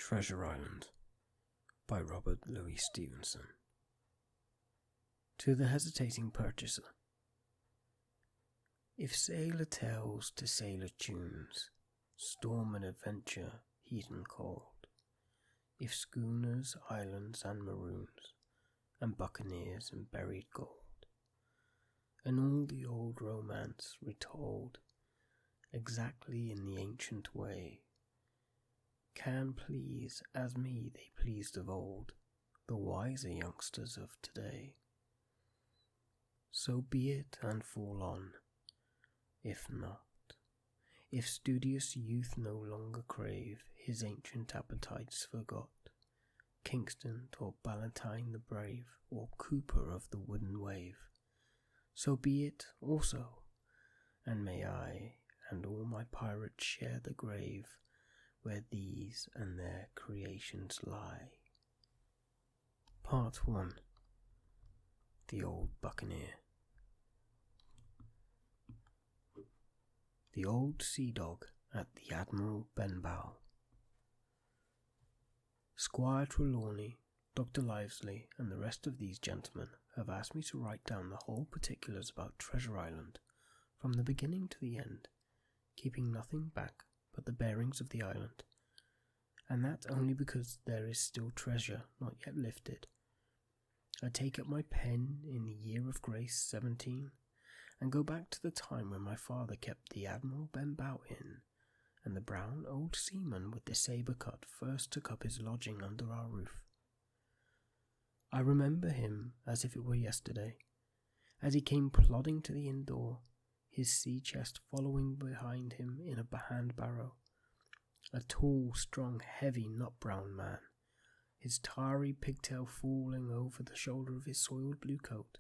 Treasure Island by Robert Louis Stevenson. To the hesitating purchaser. If sailor tales to sailor tunes, storm and adventure, heat and cold, if schooners, islands and maroons, and buccaneers and buried gold, and all the old romance retold, exactly in the ancient way, can please as me they pleased of old, the wiser youngsters of today. So be it and fall on. If not, if studious youth no longer crave, his ancient appetites forgot, Kingston or Ballantyne the brave, or Cooper of the wooden wave, so be it also, and may I and all my pirates share the grave where these and their creations lie. Part 1. The Old Buccaneer. The Old Sea Dog at the Admiral Benbow. Squire Trelawney, Dr. Livesley, and the rest of these gentlemen have asked me to write down the whole particulars about Treasure Island, from the beginning to the end, keeping nothing back but the bearings of the island, and that only because there is still treasure not yet lifted. I take up my pen in the year of grace 17, and go back to the time when my father kept the Admiral Benbow Inn, and the brown old seaman with the sabre cut first took up his lodging under our roof. I remember him as if it were yesterday, as he came plodding to the inn door, his sea chest following behind him in a hand barrow, a tall, strong, heavy, nut-brown man, his tarry pigtail falling over the shoulder of his soiled blue coat,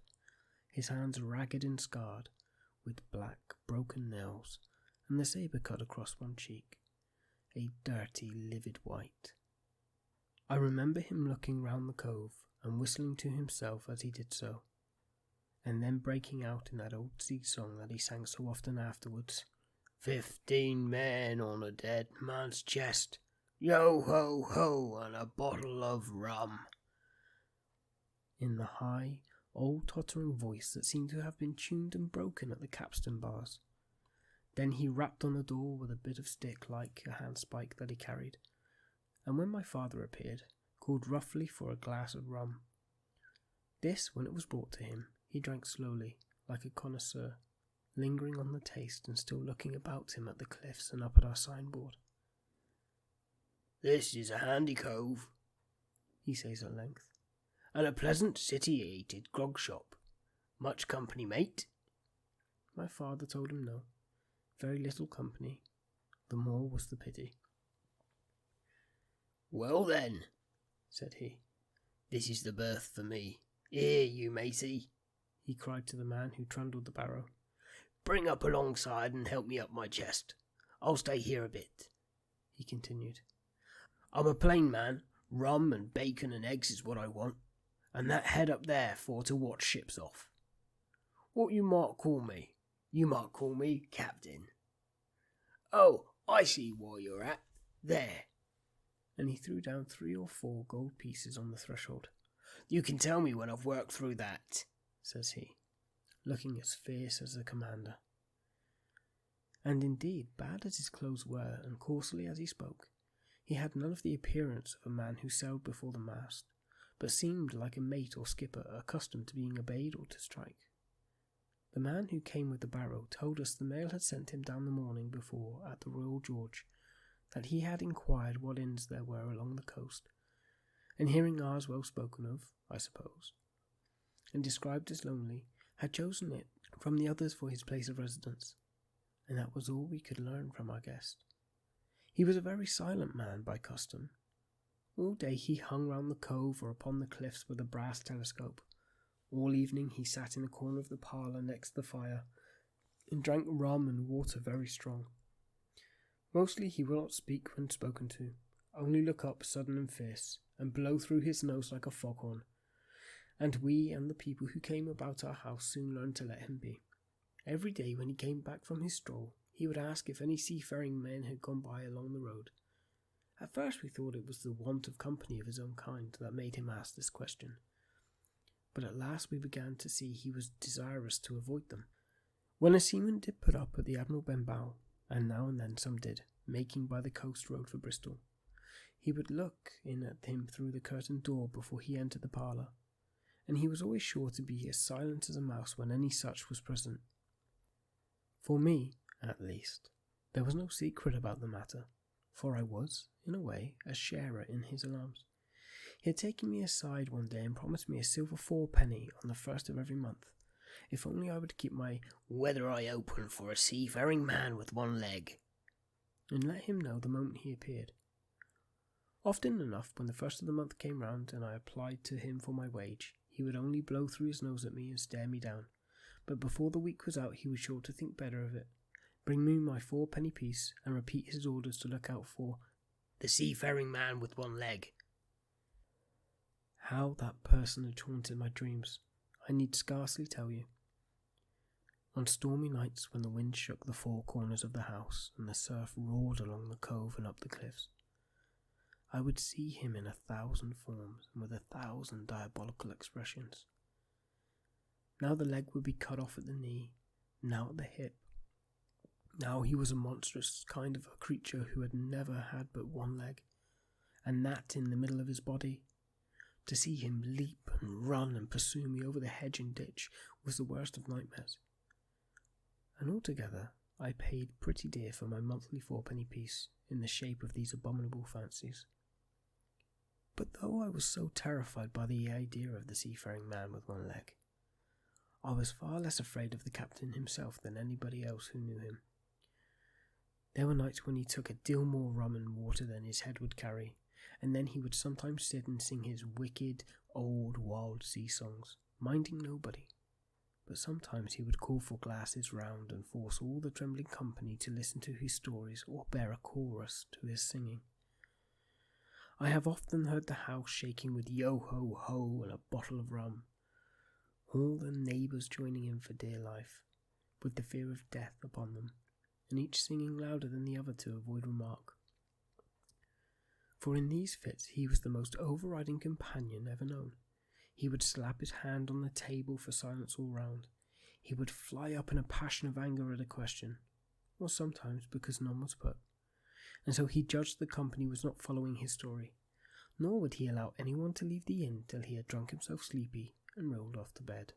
his hands ragged and scarred, with black, broken nails, and the sabre cut across one cheek, a dirty, livid white. I remember him looking round the cove and whistling to himself as he did so, and then breaking out in that old sea song that he sang so often afterwards. 15 men on a dead man's chest, yo ho ho, and a bottle of rum, in the high, old tottering voice that seemed to have been tuned and broken at the capstan bars. Then he rapped on the door with a bit of stick like a handspike that he carried, and when my father appeared, called roughly for a glass of rum. This, when it was brought to him, he drank slowly, like a connoisseur, lingering on the taste and still looking about him at the cliffs and up at our signboard. "This is a handy cove," he says at length, "and a pleasant city-ated grog shop. Much company, mate?" My father told him no. Very little company. The more was the pity. "Well then," said he, "this is the berth for me. Here, you matey," he cried to the man who trundled the barrow. "Bring up alongside and help me up my chest. I'll stay here a bit," he continued. "I'm a plain man. Rum and bacon and eggs is what I want, and that head up there for to watch ships off. What you might call me? You might call me Captain. Oh, I see where you're at. There." And he threw down 3 or 4 gold pieces on the threshold. "You can tell me when I've worked through that," says he, looking as fierce as the commander. And indeed, bad as his clothes were, and coarsely as he spoke, he had none of the appearance of a man who sailed before the mast, but seemed like a mate or skipper accustomed to being obeyed or to strike. The man who came with the barrow told us the mail had sent him down the morning before at the Royal George, that he had inquired what inns there were along the coast, and hearing ours well spoken of, I suppose, and described as lonely, had chosen it from the others for his place of residence, and that was all we could learn from our guest. He was a very silent man by custom. All day he hung round the cove or upon the cliffs with a brass telescope. All evening he sat in a corner of the parlour next the fire, and drank rum and water very strong. Mostly he will not speak when spoken to, only look up sudden and fierce, and blow through his nose like a foghorn, and we and the people who came about our house soon learned to let him be. Every day when he came back from his stroll, he would ask if any seafaring men had gone by along the road, At first we thought it was the want of company of his own kind that made him ask this question, but at last we began to see he was desirous to avoid them. When a seaman did put up at the Admiral Benbow, and now and then some did, making by the coast road for Bristol, he would look in at him through the curtained door before he entered the parlour, and he was always sure to be as silent as a mouse when any such was present. For me, at least, there was no secret about the matter, for I was, in a way, a sharer in his alarms. He had taken me aside one day and promised me a silver fourpenny on the first of every month, if only I would keep my weather eye open for a seafaring man with one leg, and let him know the moment he appeared. Often enough, when the first of the month came round and I applied to him for my wage, he would only blow through his nose at me and stare me down, but before the week was out he was sure to think better of it, bring me my fourpenny piece, and repeat his orders to look out for the seafaring man with one leg. How that personage haunted my dreams, I need scarcely tell you. On stormy nights when the wind shook the four corners of the house and the surf roared along the cove and up the cliffs, I would see him in 1,000 forms and with 1,000 diabolical expressions. Now the leg would be cut off at the knee, now at the hip. Now he was a monstrous kind of a creature who had never had but one leg, and that in the middle of his body. To see him leap and run and pursue me over the hedge and ditch was the worst of nightmares. And altogether I paid pretty dear for my monthly fourpenny piece in the shape of these abominable fancies. But though I was so terrified by the idea of the seafaring man with one leg, I was far less afraid of the captain himself than anybody else who knew him. There were nights when he took a deal more rum and water than his head would carry, and then he would sometimes sit and sing his wicked, old, wild sea songs, minding nobody. But sometimes he would call for glasses round and force all the trembling company to listen to his stories or bear a chorus to his singing. I have often heard the house shaking with yo-ho-ho and a bottle of rum, all the neighbours joining in for dear life, with the fear of death upon them, and each singing louder than the other to avoid remark. For in these fits he was the most overriding companion ever known. He would slap his hand on the table for silence all round. He would fly up in a passion of anger at a question, or sometimes because none was put, and so he judged the company was not following his story, nor would he allow anyone to leave the inn till he had drunk himself sleepy and rolled off to bed.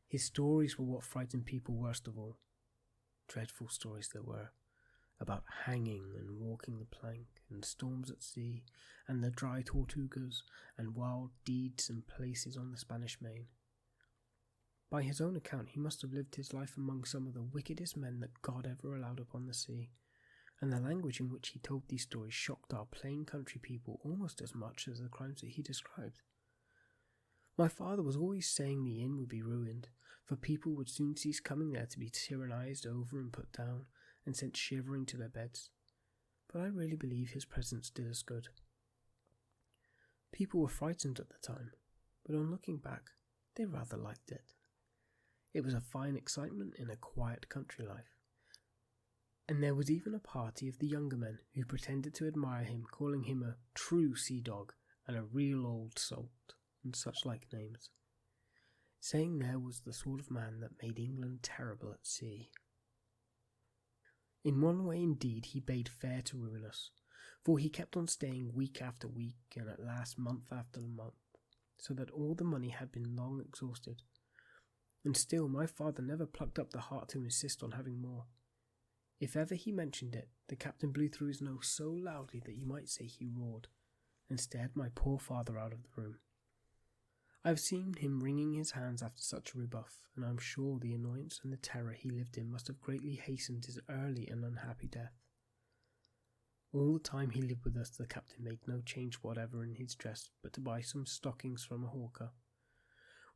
His stories were what frightened people worst of all. Dreadful stories there were, about hanging and walking the plank, and storms at sea, and the dry Tortugas, and wild deeds and places on the Spanish Main. By his own account, he must have lived his life among some of the wickedest men that God ever allowed upon the sea, and the language in which he told these stories shocked our plain country people almost as much as the crimes that he described. My father was always saying the inn would be ruined, for people would soon cease coming there to be tyrannized over and put down, and sent shivering to their beds, but I really believe his presence did us good. People were frightened at the time, but on looking back, they rather liked it. It was a fine excitement in a quiet country life, and there was even a party of the younger men who pretended to admire him, calling him a true sea dog and a real old salt, and such like names, saying there was the sort of man that made England terrible at sea. In one way, indeed, he bade fair to ruin us, for he kept on staying week after week, and at last month after month, so that all the money had been long exhausted. And still my father never plucked up the heart to insist on having more. If ever he mentioned it, the captain blew through his nose so loudly that you might say he roared, and stared my poor father out of the room. I have seen him wringing his hands after such a rebuff, and I am sure the annoyance and the terror he lived in must have greatly hastened his early and unhappy death. All the time he lived with us, the captain made no change whatever in his dress but to buy some stockings from a hawker.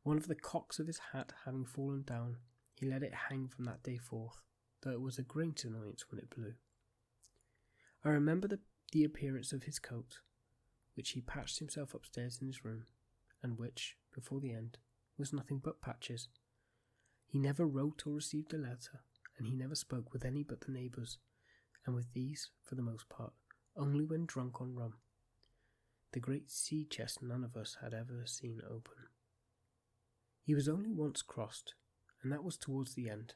One of the cocks of his hat having fallen down, he let it hang from that day forth, though it was a great annoyance when it blew. I remember the appearance of his coat, which he patched himself upstairs in his room, and which, before the end, was nothing but patches. He never wrote or received a letter, and he never spoke with any but the neighbours, and with these, for the most part, only when drunk on rum. The great sea chest none of us had ever seen open. He was only once crossed, and that was towards the end,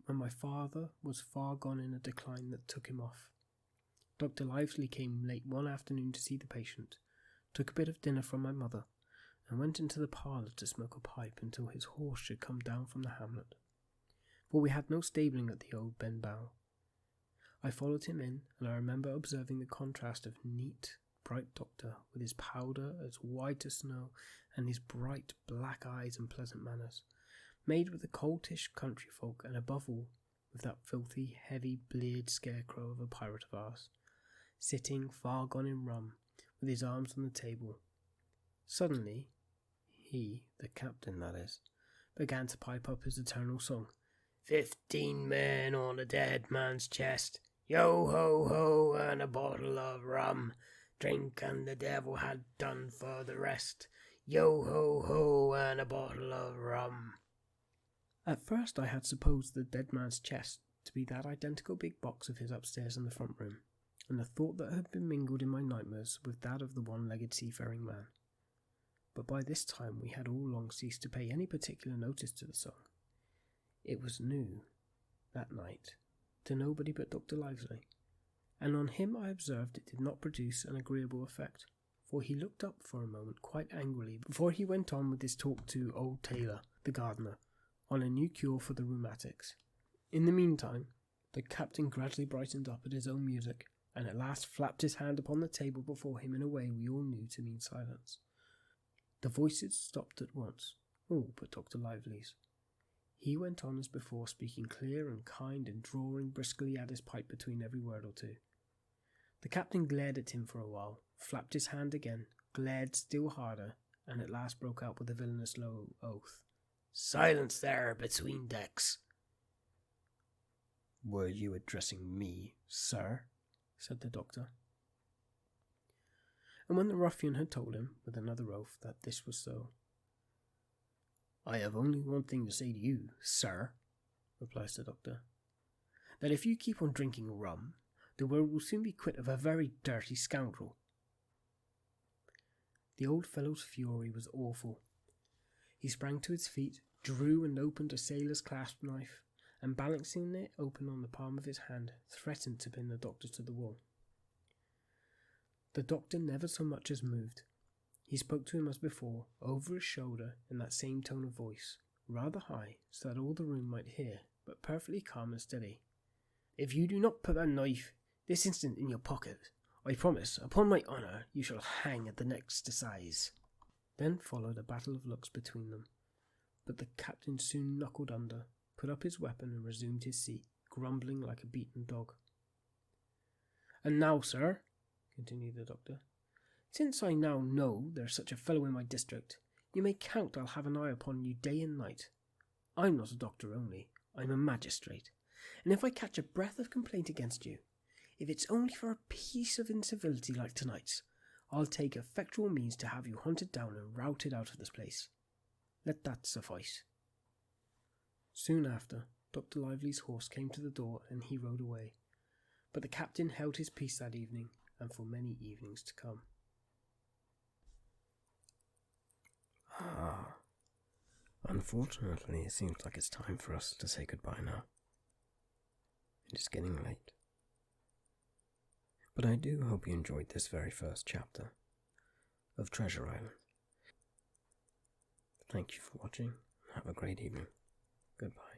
when my father was far gone in a decline that took him off. Dr. Lively came late one afternoon to see the patient, took a bit of dinner from my mother, and went into the parlour to smoke a pipe until his horse should come down from the hamlet, for we had no stabling at the old Benbow. I followed him in, and I remember observing the contrast of neat, bright doctor, with his powder as white as snow, and his bright black eyes and pleasant manners, made with the coltish country folk, and above all, with that filthy, heavy, bleared scarecrow of a pirate of ours, sitting far gone in rum, with his arms on the table. Suddenly, he, the captain that is, began to pipe up his eternal song. 15 men on a dead man's chest, yo ho ho, and a bottle of rum. Drink and the devil had done for the rest, yo ho ho, and a bottle of rum. At first I had supposed the dead man's chest to be that identical big box of his upstairs in the front room, and the thought that had been mingled in my nightmares with that of the one-legged seafaring man. But by this time we had all long ceased to pay any particular notice to the song. It was new, that night, to nobody but Dr. Lively, and on him I observed it did not produce an agreeable effect, for he looked up for a moment quite angrily before he went on with his talk to old Taylor, the gardener, on a new cure for the rheumatics. In the meantime, the captain gradually brightened up at his own music, and at last flapped his hand upon the table before him in a way we all knew to mean silence. The voices stopped at once, all but Dr. Lively's. He went on as before, speaking clear and kind and drawing briskly at his pipe between every word or two. The captain glared at him for a while, flapped his hand again, glared still harder, and at last broke out with a villainous low oath. "Silence there, between decks!" "Were you addressing me, sir?" said the doctor. And when the ruffian had told him, with another oath, that this was so, "I have only one thing to say to you, sir," replies the doctor, "that if you keep on drinking rum, the world will soon be quit of a very dirty scoundrel." The old fellow's fury was awful. He sprang to his feet, drew and opened a sailor's clasp knife, and balancing it open on the palm of his hand, threatened to pin the doctor to the wall. The doctor never so much as moved. He spoke to him as before, over his shoulder, in that same tone of voice, rather high, so that all the room might hear, but perfectly calm and steady. "If you do not put that knife this instant in your pocket, I promise, upon my honour, you shall hang at the next assize." Then followed a battle of looks between them, but the captain soon knuckled under, put up his weapon and resumed his seat, grumbling like a beaten dog. "And now, sir," continued the doctor, "since I now know there's such a fellow in my district, you may count I'll have an eye upon you day and night. I'm not a doctor only, I'm a magistrate, and if I catch a breath of complaint against you, if it's only for a piece of incivility like tonight's, I'll take effectual means to have you hunted down and routed out of this place. Let that suffice." Soon after, Dr. Lively's horse came to the door and he rode away, but the captain held his peace that evening and for many evenings to come. Unfortunately, it seems like it's time for us to say goodbye now. It is getting late. But I do hope you enjoyed this very first chapter of Treasure Island. Thank you for watching. Have a great evening. Goodbye.